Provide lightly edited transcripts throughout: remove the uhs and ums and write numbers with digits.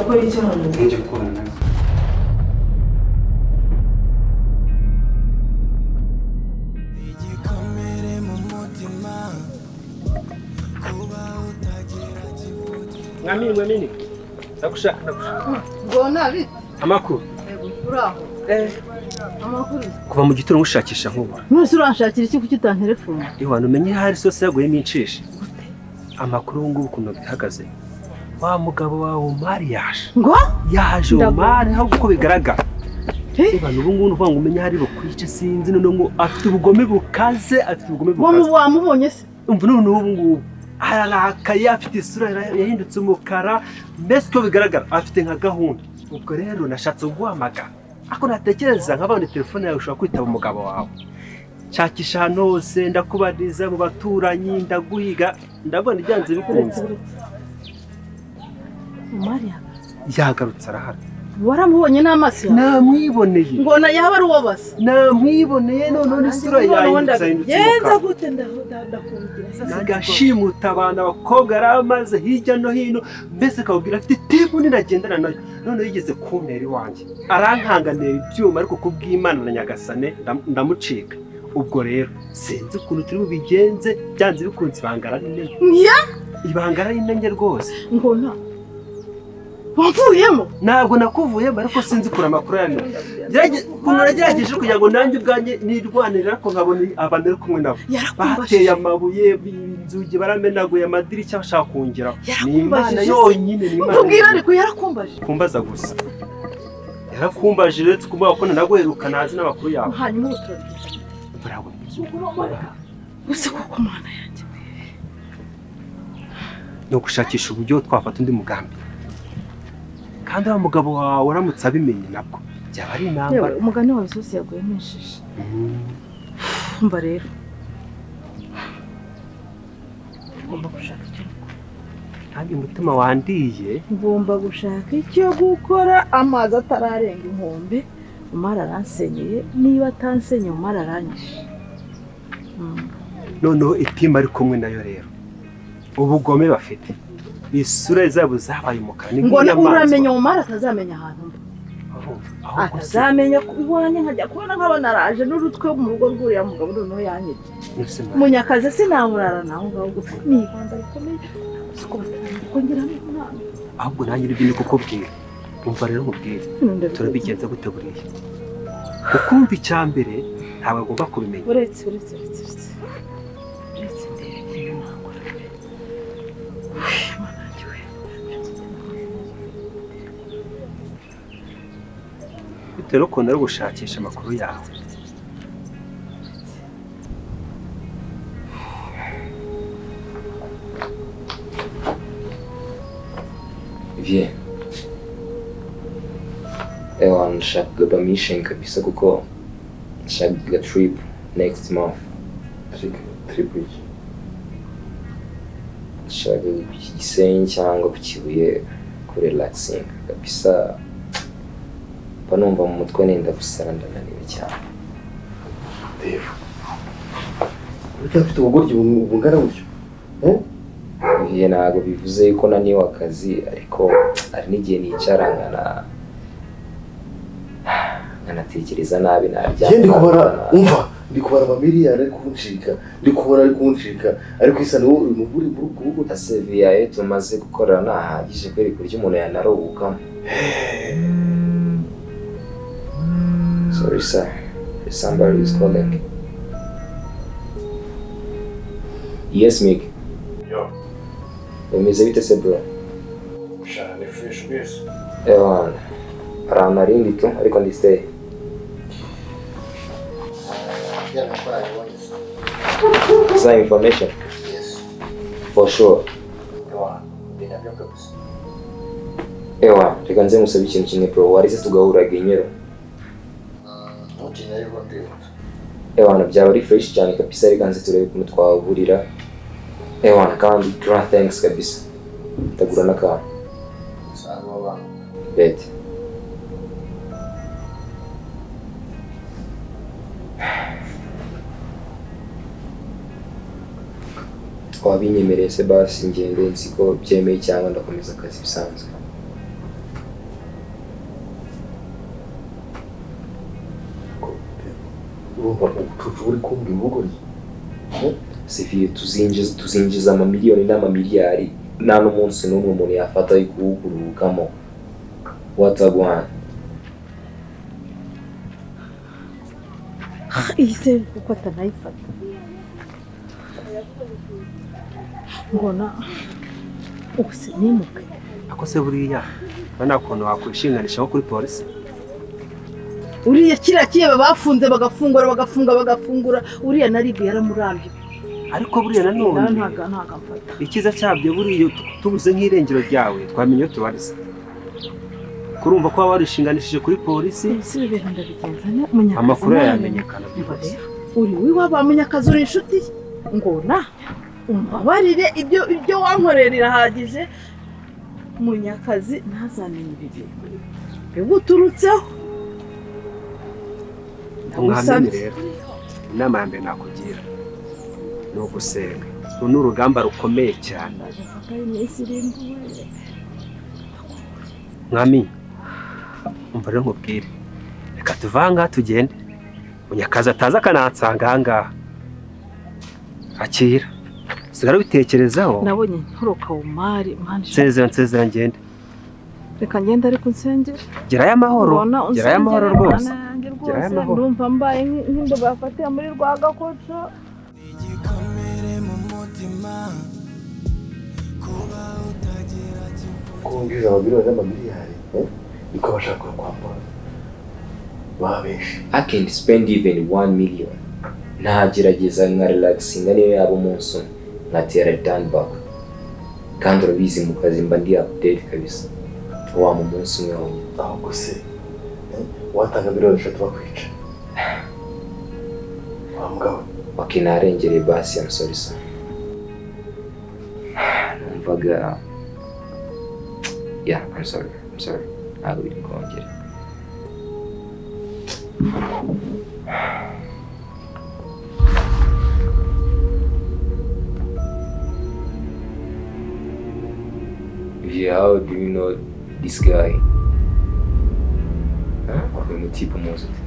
urakora iki hano? Nje kubona nawe. Mwamini. Nakushaka. Ngona bite? Amakuru. Uraho. Amakuru. Kuva mu gitondo ngushakisha nkubura. Nose uranshakira iki kuki utantelefone? Iwana umenye hari sose yaguyemo incishe. Amakuru ngubu kuno bihagaze. Wa mugabo wawe Mari yaje. Ngo? Yaje Mari aho uko bigaragara. Iwana ubu ngubu uvuga ngo umenye hari bukwice sinzi none ngo afite ubugome bukaze, Wamubonye se? Umva none ubu ngubu ararakaye afite isura yahindutse umukara mbese uko bigaragara afite nka gahunda. Ubwo rero nashatse guhamagara. Ako natekereza nk'abone telefone yawe ushobora kwitaba umugabo wawe. Shakisha hano hose ndakubariza mu baturanyi ndaguhiga ndabona ibyanze bikunze. Maria yagarutse arahari. Waramubonye n'amaso yawe? Namwiboneye. Ngona yaba ari uwo basa? Namwiboneye none isura yahindutse. Yenza gute ndakubwira Nagashimuta abana abakobwa aramaze hirya no hino mbese kawubwira afite timu ninagendana nayo none yigeze kuntera iwanjye arankanganira ibyuma ariko kubw'Imana na Nyagasane ndamucika. Ubwo rero sinzi ukuntu turi bubigenze byanze bikunze ibangara n'inenge. Ibangara n'inenge rwose. Ngona wavuyemo? Ntabwo nakuvuyemo ariko sinzi kura amakuru yanyu. Nagerageje kugira ngo nanjye ubwanjye nirwanira ko nkabona abantu ari kumwe nabo. Bateye amabuye inzugi baramenaguye amadirishya bashaka kongeraho. Ni Imana yonyine ni Imana. Ubwira ariko yarakumbaje. Kumbaza gusa. Yarakumbaje retse kuvuga ko naguheruka nazi n'amakuru yawe. Hanyuma uturabye. Bravo. Use koko Mana yanjye. No gushakisha uburyo twafata undi mugambi. Kandi wa mugabo wawe uramutse abimenye nabwo byaba ari intambara. Umugani wawe zose yaguye meshishe. Umva rero. Ngomba gushaka icyo gukora. Kandi umutima wandiye. Ngomba gushaka icyo gukora amazi atararenga inkombe. Umara aransenyeye niba atansenyeye umara aranyishe. Noneho Ep5 ari kumwe nayo rero. Ubugome bafite. Isura zabo zabaye umukara ni ngona uramenya umara atazamenya ahantu mba. Atazamenya kubiwanye nkajya kubona nkabona araje n'urutwe mu rugo rw'uriya mugabo noneho yanyije. Munyakaze sinamurara naho ngaho ni Rwanda rikomeye. Kongera n'umwana. Ahubwo nanjye ibyo ni kukubwira. Umva rero mubwire. Turabigenza gute buriya. Ukumva icyambere ntabwo agomba kubimenya. Uretse. Rero ukuntu ari gushakisha amakuru yawe. Vie. Nshaka permission kabisa kuko nshaka trip next month. Trip which? Nshaka Gisenyi cyangwa ku Kibuye ku relaxing kabisa. Numva mu mutwe nenda gusara ndananiwe cyane. Dave. Urafite ubugoryi bungana gutyo? Vie ntago bivuze yuko naniwe akazi ariko ari n'igihe nicara nkanatekereza nabi naryama. Ndi kubara umva ndi kubara amamiliyari ari kuncika ariko isa n'uwo uri muri burugu Asevia yetu tumaze gukora nahagije kweri kurya umuntu yanaruhuka. Sorry sir, somebody is calling. Yes Mick. Yo. Umeze bite se bro? Shana ni fresh base. Ewan. Aranarindi tu ariko ndi stay. Some information? Yes. For sure. Ewa, reka nze musaba ikintu kimwe bro, warize tugahura genyero. Ewana byaba ari fresh cyane kabisa reka nze turebe ukuntu twahurira. Ewana kandi grand thanks kabisa. Tagura naka. Sawa. Bet. Wabinyemereye se basi ngende nsiko byemeye cyangwa ndakomeza akazi bisanzwe. urumva ubucucu uri kumbwira ubugoryi Seviye tuzinjiza amamiliyoni n'amamiliyari nta n'umunsi n'umwe umuntu yafata yo kuwugurukamo watagwana iyi se kuko atanayifata mbona ubuse nimuke ako se buriya bana ukuntu wakwishinganisha kuri polisi uriya kiriya kiyeba bafunze bagafungura uriya naribi yaramurambye ariko buriya nanone ntaga mfata ikiza cyabyo buriya tubuze nk'irengero ryawe twamenye tubariza kurumva ko waba warishinganishije kuri polisi si ibintu ndabigenza amakuru yamenyekana byose uri wabamenya akazi uri inshuti ngona umbabarire ibyo wankorera irahagije Munyakazi ntazamenye ibi biguturutseho umwami rero inama ya mbere nakugira ni ugusenga ni urugamba rukomeye cyane mwami umva rero nkubwire reka tuvanga tugende Munyakazi ataza akanansanga ahangaha akira sigara bitekerezaho nabonye ntoroka umari nsezera ngende reka ngende ariko nsengera gerayo amahoro rwose gerayo amahoro ndumva mbaye nk'indo bafatiye muri rwa gakoco igikomere mu mutima kuba utagira kubwiriza amamiliyoni n'amamiliyari niko bashaka kwambara babenshi I can spend even 1 million nagerageza nka relaxinga niyo yaba umunsi umwe nkatera return back kandi urabizi mu kazi mba ndi update kabisa wa mu munsi umwe wonyine ahubwo se watanga miliyoni 3 bakwica wa mugabo wakinarengereye basi I'm sorry sir numvaga yeah I'm sorry ntabwo biri kongera Yeah, how do you know this guy? Huh? Uyu mutipe umuzi ute?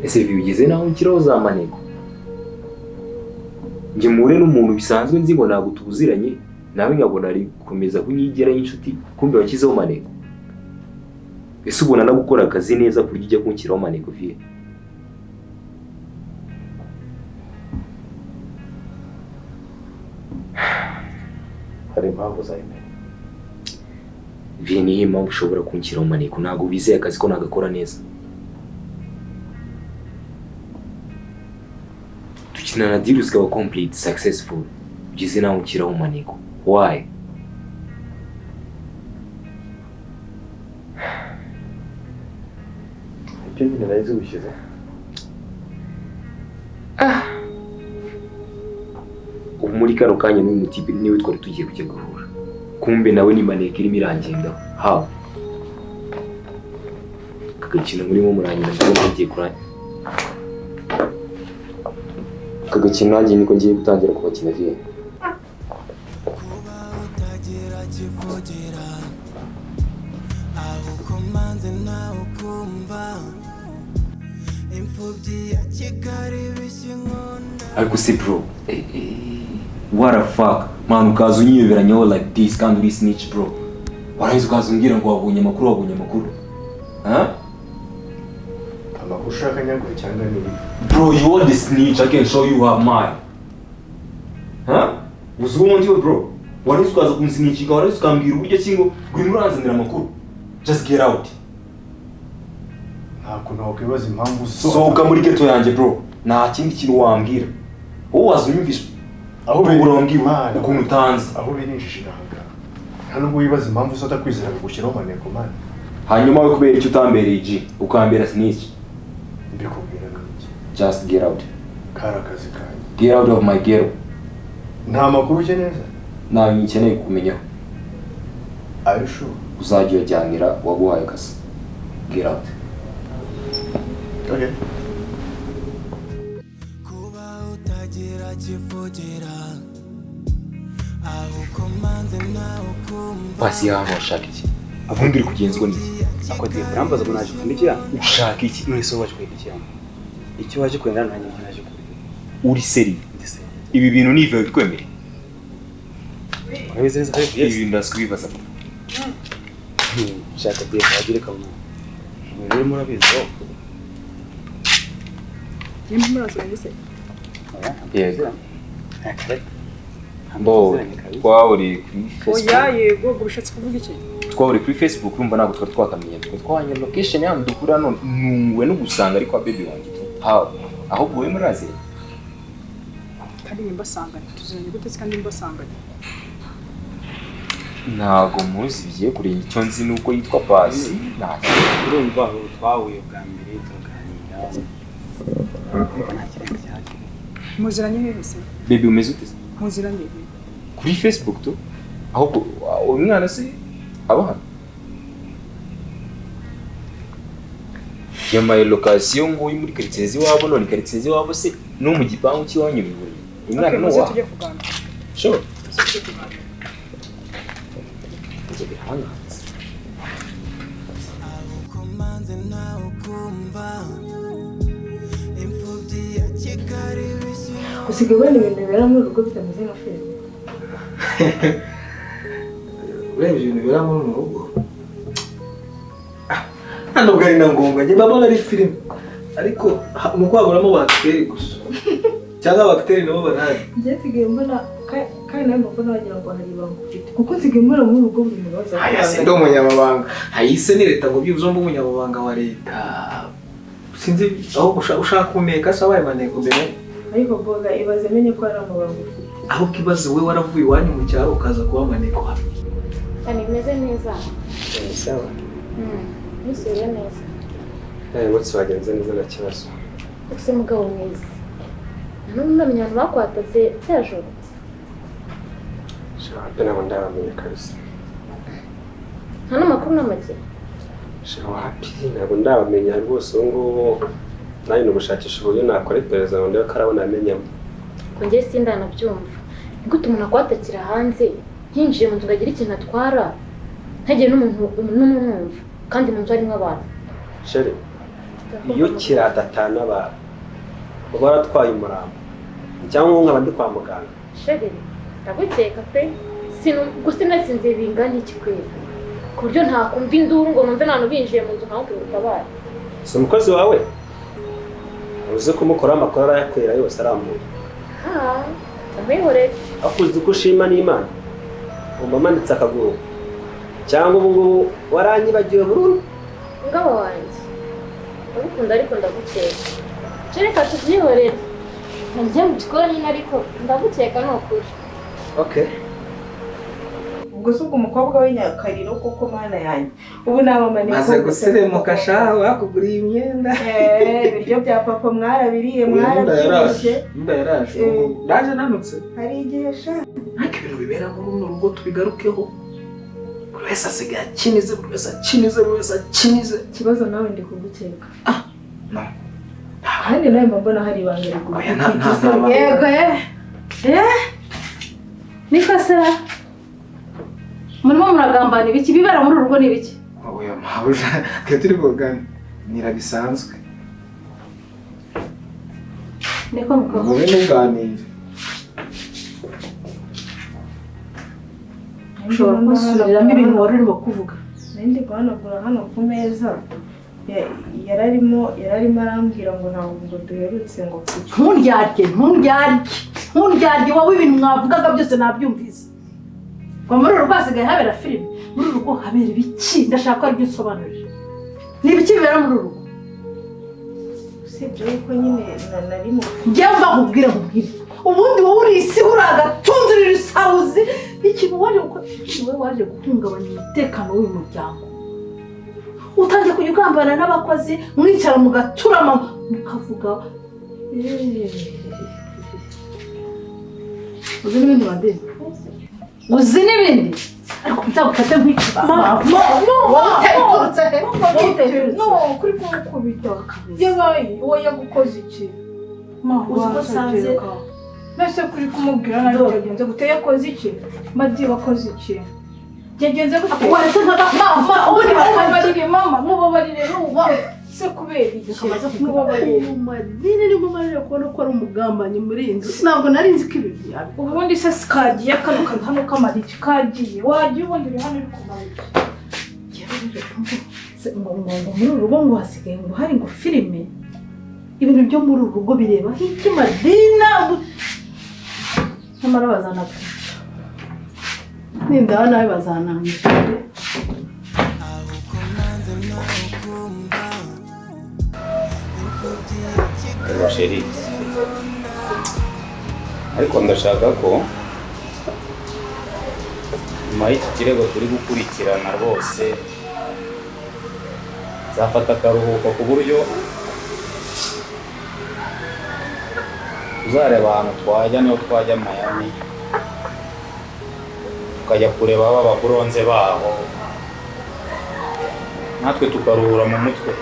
Ese bigeze naho ukiraho za maneko? Njye muhure n'umuntu bisanzwe nzi ngo ntabwo tuziranye nawe nkabona ari gukomeza kunyigera inshuti kumbe wakizeho maneko. Ese ubona no gukora akazi neza kurya ujya kunshyiraho maneko vie? hari impamvu zayimenya vie niyo impamvu ushobora kunshyiraho maneko ntabwo wizeye akazi ko nagakora neza. Dukina na deal zikaba complete successful ugeze naho unshyiraho maneko why? ibyo nyine narize gushyize ubu muri kano kanya n'uyu mutipe niwe twari tugiye kujya guhura kumbe nawe ni maneko irimo irangendaho ha kagakina murimo murangira ndabona ngiye kuranya kagakina nanjye niko ngiye gutangira kubakina vie kuba utagira kivugera aho komanze nawe ukumva imfubyi ya Kigali bishyinkunda ariko si bro what the fuck man ukaza unyiyoberanyeho like this kandi uri snitch bro warangiza ukaza umbwira ngo wabonye amakuru amakuru ushaka nyagwe cyangwa nibi bro you are the snitch I can show you how mine uzumo ndiwe bro warangiza ukaza kunsnichika warangiza ukambwira uburyo kingo ngwino uranzanira amakuru just get out ntabwo nakwibaza impamvu sohoka muri geto yanjye bro nta kindi kintu wambwira wowe wazunyumvisha aho urambwira ukuntu utanze aho bininjije nahanga nta nubwo wibaza impamvu usata kwizera gushyiraho maneko man hanyuma we kubera icyo utambereye G ukambera snitch mbikubwira n'iki just get out karakazi kanjye get out of my ghetto nta makuru neza nta nkeneye kumenyaho are you sure uzajya uyajyanira waguhaye akazi get out okay kuba utagira kivugera aho komanze nawe ukumva pasi hano washaka iki ubundi uri kugenzwa n'iki akodiye kurambaza ngo naje kwindikira ushaka iki none so waje kwindikira icyo waje kwenda nanjye naje kureba uri seri ibi bintu nive bikwemere urabeze neza ibi bintu ndaswibaza shaka diye kwagire kamwe rero murabizo nimba murazo ngise yego akare Bo, twawuri kuri Facebook. Oya yego gushatse kuvuga iki? Twawuri kuri Facebook urumva ntabwo twari twakamenye. Twahanye location yanyu dukura none nungwe no gusanga ariko baby wanjye. Ahubwo we murazi. Kandi nimba sanganye tuzanye gute kandi nimba sanganye. Ntago muzi bigiye kuri icyo nzi nuko yitwa Pasi. Ntago urumva aho twahuye bwa mbere tuganira. Muziranye hese. Baby umeze ute? Muziranye kuri Facebook to ahubwo umwana se abana yamaye location ngo muri quartier wabo none quartier wabo se no mu gipangu cy'iwanyu biburi umwana no wa tujye kugana sure Kumanze nawe ukumva imfubyi ya Kigali bishyino usigaye ubona ibintu bibera muri urugo bitameze nka filime urebye ibintu bibera muri uru rugo hano bwari na ngombwa njye mbabona ari filime ariko mu kwaguramo bagiteri gusa cyangwa bagiteri nabo barahari njye nsigaye mbona kandi nawe mbona wagira ngo hari ibanga ufite kuko nsigaye mbona muri urugo buri muntu wese si ndi umunyamabanga hayise ni leta ngo byibuze mba umunyamabanga wa leta sinzi aho ushaka kumeka se wabaye maneko mbere ariko boga ibaze menye ko ari amabanga ufite ahubwo ibaze we waravuye iwanyu mu cyaro ukaza kuba maneko hano Kandi meze neza. Sawa. Musubiye neza. Ngotsi wagenze neza na kibazo. Ese mugabo mwiza. Nunamenya abantu bakwatatse cyajoro. Shape nabo ndabamenye kabisa. Hano makuru namake. Shawapi nabo ndabamenya rwose ngo nayo no gushakisha uburyo nakora iperereza ngo ndebe karabona amenyamo. Ko ngiye sindana byumva. Gute umuntu akwatakira hanze hinjiye mu nzu ngagira ikintu atwara. Ntagiye n'umuntu kandi mu nzu harimo abantu. Shere. Iyo kiradatana ba baratwaye umurambo. Cyangwa nkaba ndi kwa muganga. Shere. Ndagukeka pe. Gusa nasinze bingana iki kwera. Ku buryo ntakumva induru ngo numve nanu binjiye mu nzu nkaho utabara. Si umukozi wawe? Uzi ko umukora amakuru arayakwera yose aramuye. Amihorere. Akuzi ko ushima n'Imana. Umba manitse akaguru. Cyangwa ubu waranyibagiwe burundu. Ngabo wanjye. Ndagukunda ariko ndagukeka. Reka tubyihorere. Ngiye mu gikoni ariko ndagukeka ni ukuri. Okay. ubwo se ubwo umukobwa w'inyakariro koko mana yanjye ubu nabamaniko maze guseremuka shaho bakuguriye imyenda ibiryo bya papa mwarabiriye mwarabyibushye inda yaraje ndaje nanutse hari igihe sha ariko ibintu bibera muri runo rugo tubigarukeho buri wese asigaye akinize buri wese akinize ikibazo nawe ndi kugukeka no kandi nawe mbona hari ibanga oya rigukeka yego niko se murimo muragambana ibiki bibera muri urugo ni ibiki oya mabuja turi bogana nirabisanzwe niko mukobwa wowe n'uganira ushobora kusubiriramo ibintu wari urimo kuvuga nindi guhanagura hano ku meza yararimo arambwira ngo ntabwo ngo duherutse ngo ntundyarye wowe ibintu mwavugaga byose nabyumvise ngo muri uru rugo hasigaye habera filime muri uru rugo habera ibiki ndashaka ko aribyo usobanurira ni ibiki bibera muri uru rugo usibye yuko nyine narimo njyewe mbakubwira ubundi wowe uri isi uri agatunzi uri isawuzi ikintu waje guhungabanya umutekano w'uyu muryango utangiye kujya ugambana n'abakozi mwicara mugaturama mukavuga uzi n'ibindi badeni uzi n'ibindi ariko muzagufate nk'ikibazo kuri kumukubita yabaye uwo yagukoze iki uzi ko sanze mbese kuri kumubwira nabi byagenze gute yakoze iki madi wakoze iki Byagenze gute? Waretse mama, ubundi babarire mama, mubabarire ruwa. Se kubera iki? Mubabarire. Nini ni mubabarire kubona ko ari umugambanyi muri inzu. Ntabwo nari nzi ko ibi byabe. Ubundi se skagiye akanuka hano kamariki kagiye. Wagiye ubundi uri hano uri kumariki. Ngo muri urugo ngo hasigaye ngo hari ngo filime. Ibintu byo muri urugo bireba hiki Madina. Namara bazana Ninda nawe bazanangira. Sheri. Ariko ndashaka ko nyuma y'iki kirego turi gukurikirana rwose zafata akaruhuko ku buryo tuzareba ahantu twajya niho twajya Miami tukajya kureba baba bronze baho natwe tukaruhura mu mutwe.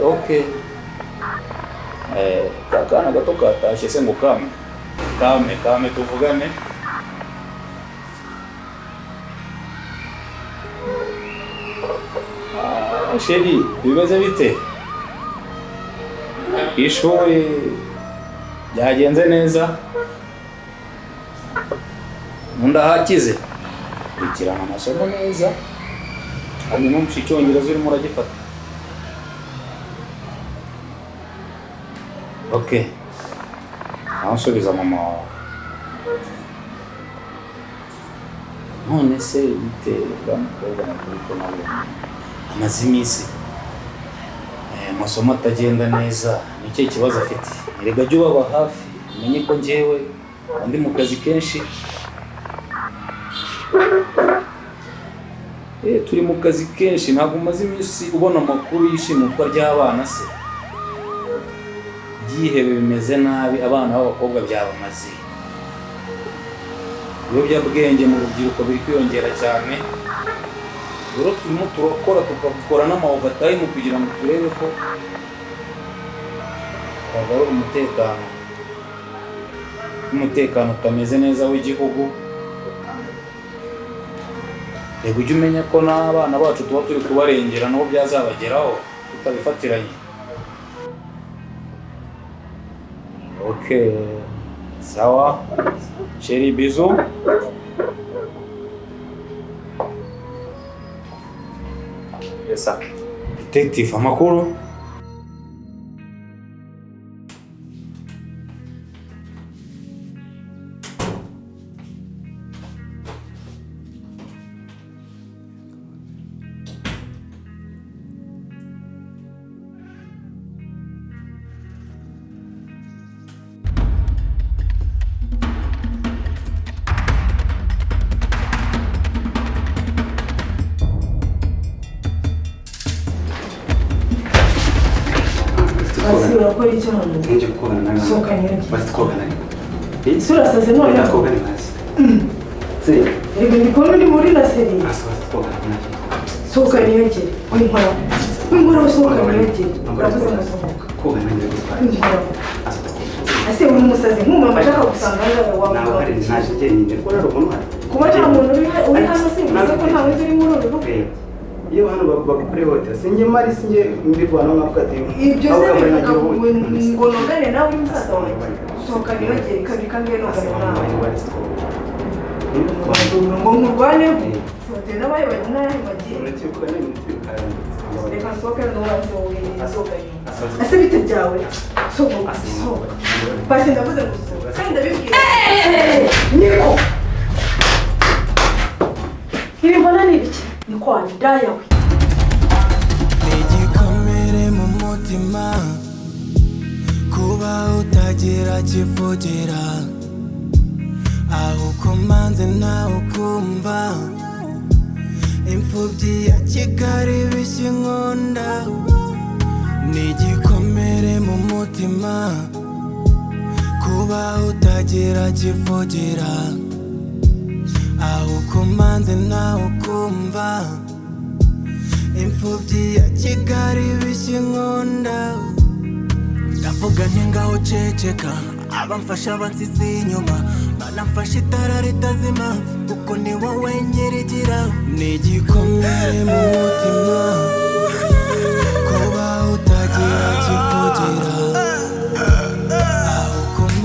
Okay. Kakana gato katashye se ngo kame tuvugane. Sheri, bimeze bite? Ishuri byagenze neza? Mundahakize? Dukirana amasomo neza? Hamwe n'umushi Icyongereza urimo uragifata? Okay. Ansubiza mama wawe. None se bite bamukobwa n'uko nawe amaze iminsi amasomo atagenda neza, nicyo kibazo afite. Erega jya ubaba hafi umenye ko njyewe ndi mu kazi kenshi. Turi mu kazi kenshi, ntabwo umaze iminsi ubona amakuru y'ishimutwa ry'abana se. Byihebe bimeze nabi, abana b'abakobwa byabamaze. Ibiyobyabwenge mu rubyiruko biri kwiyongera cyane. Rero turimo turakora tukakora n'ama-overtime kugira ngo turebe ko twagarura umutekano utameze neza w'igihugu. Rego ujye umenya ko n'abana bacu tuba turi kubarengera nabo byazabageraho tutabifatiranye. Okay, sawa. Sheri, bisous. Yes sir. Detective amakuru. Urakora icyo hano? Nje kukogana nawe. Sohoka nyirage. Basi tukogana. Sura saze none. Tukogana basi. Se. Rego ndikubona uri muri na seri. Basi tukogana nawe. Sohoka nyirage. Winkora sohoka nyirage. Uravuze musohoka. Kogana nyirage. Ase uri umusazi nk'umama ashaka gusanga wa nawe hari naje njyenyine ko rero umuntu hari. Kuba nta muntu uri hano se bivuze ko nta wundi uri muri uru rugo. Iyo hano bagukoreye hotel sinjye mari sinjye ndi Rwanda nkavuga ati ibyo se ngo nongane nawe uri musaza wawe. Sohoka nyirage kabiri kandi nongane nawe. Ngo murwane fote n'abaye bari nayo bagiye. Uretse ko nari muri twikara. Reka nsohoke n'uwanze wowe sohoka. Ase bite byawe? Sohoka. Basi ndavuze ngo sohoka. Kandi ndabibwira. Niko. Ibi mbona ni biki? Ni kwa ndaya we. Igikomere mu mutima kuba utagira kivugera aho kumanze nawe ukumva imfubyi ya Kigali bishya inkunda. Ni igikomere mu mutima kuba utagira kivugera aho kumanze nawe ukumva imfubyi ya Kigali bishya inkunda. Ndavuga nti ngaho ceceka abamfasha bansize inyuma banamfasha itara ritazima kuko ni wowe nyirigira ni igikomere mu mutima